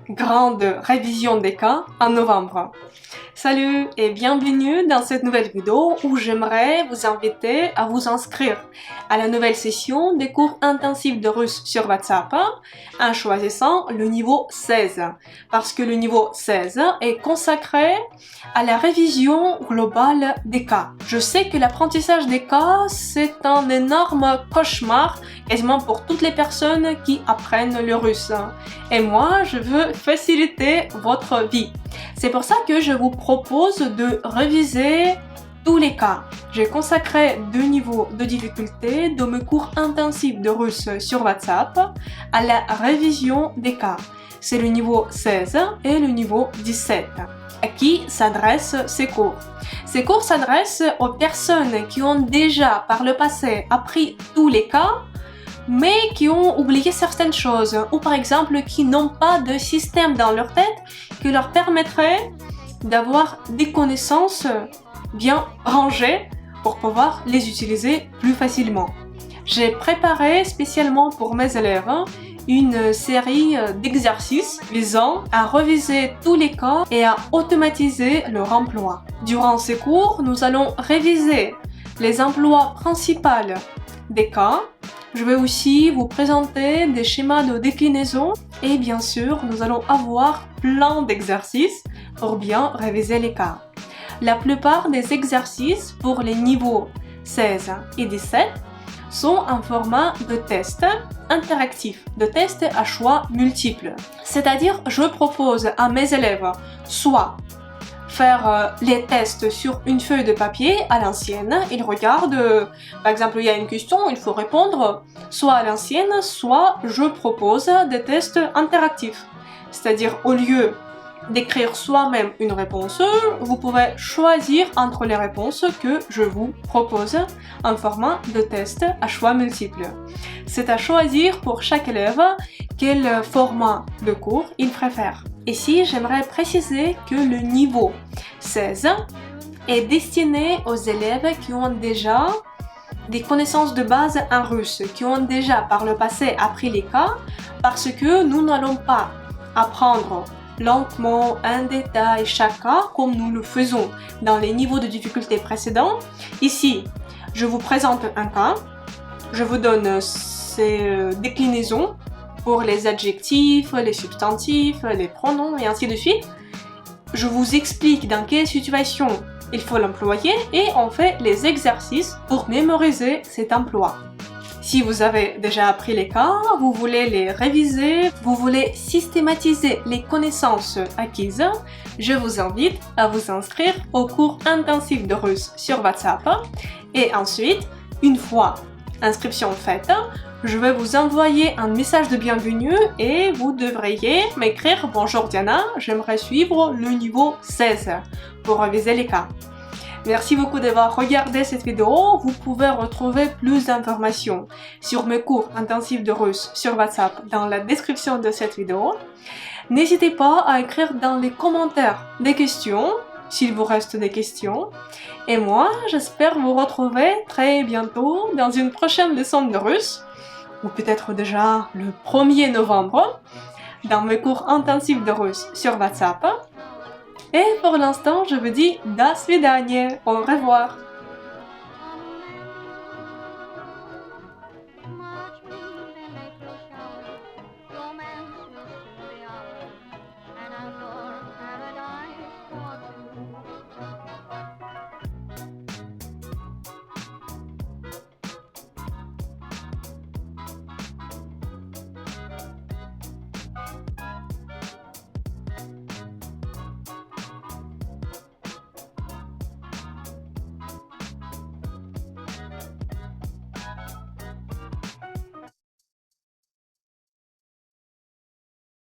grande révision des cas en novembre. Salut et bienvenue dans cette nouvelle vidéo où j'aimerais vous inviter à vous inscrire à la nouvelle session des cours intensifs de russe sur WhatsApp en choisissant le niveau 16 parce que le niveau 16 est consacré à la révision globale des cas. Je sais que l'apprentissage des cas c'est un énorme cauchemar quasiment pour toutes les personnes qui apprennent le russe et moi je veux faciliter votre vie. C'est pour ça que je vous propose de réviser tous les cas. J'ai consacré 2 niveaux de difficulté de mes cours intensifs de russe sur WhatsApp à la révision des cas. C'est le niveau 16 et le niveau 17. À qui s'adressent ces cours? Ces cours s'adressent aux personnes qui ont déjà par le passé appris tous les cas mais qui ont oublié certaines choses ou par exemple qui n'ont pas de système dans leur tête qui leur permettrait d'avoir des connaissances bien rangées pour pouvoir les utiliser plus facilement. J'ai préparé spécialement pour mes élèves une série d'exercices visant à réviser tous les cas et à automatiser leur emploi. Durant ces cours, nous allons réviser les emplois principaux des cas. Je vais aussi vous présenter des schémas de déclinaison et bien sûr, nous allons avoir plein d'exercices pour bien réviser les cas. La plupart des exercices pour les niveaux 16 et 17 sont en format de test interactif, de test à choix multiples. C'est-à-dire, je propose à mes élèves soit faire les tests sur une feuille de papier à l'ancienne. Ils regardent, par exemple, il y a une question, il faut répondre soit à l'ancienne, soit je propose des tests interactifs. C'est-à-dire, au lieu d'écrire soi-même une réponse, vous pouvez choisir entre les réponses que je vous propose en format de test à choix multiples. C'est à choisir pour chaque élève quel format de cours il préfère. Ici, j'aimerais préciser que le niveau 16 est destiné aux élèves qui ont déjà des connaissances de base en russe, qui ont déjà par le passé appris les cas, parce que nous n'allons pas apprendre lentement, en détail chaque cas, comme nous le faisons dans les niveaux de difficulté précédents. Ici, je vous présente un cas, je vous donne ses déclinaisons pour les adjectifs, les substantifs, les pronoms et ainsi de suite. Je vous explique dans quelle situation il faut l'employer et on fait les exercices pour mémoriser cet emploi. Si vous avez déjà appris les cas, vous voulez les réviser, vous voulez systématiser les connaissances acquises, je vous invite à vous inscrire au cours intensif de russe sur WhatsApp et ensuite, une fois inscription faite, je vais vous envoyer un message de bienvenue et vous devriez m'écrire « Bonjour Diana, j'aimerais suivre le niveau 16 pour réviser les cas ». Merci beaucoup d'avoir regardé cette vidéo. Vous pouvez retrouver plus d'informations sur mes cours intensifs de russe sur WhatsApp dans la description de cette vidéo. N'hésitez pas à écrire dans les commentaires des questions, s'il vous reste des questions. Et moi, j'espère vous retrouver très bientôt dans une prochaine leçon de russe, ou peut-être déjà le 1er novembre, dans mes cours intensifs de russe sur WhatsApp. Et pour l'instant, je vous dis до свидания, au revoir.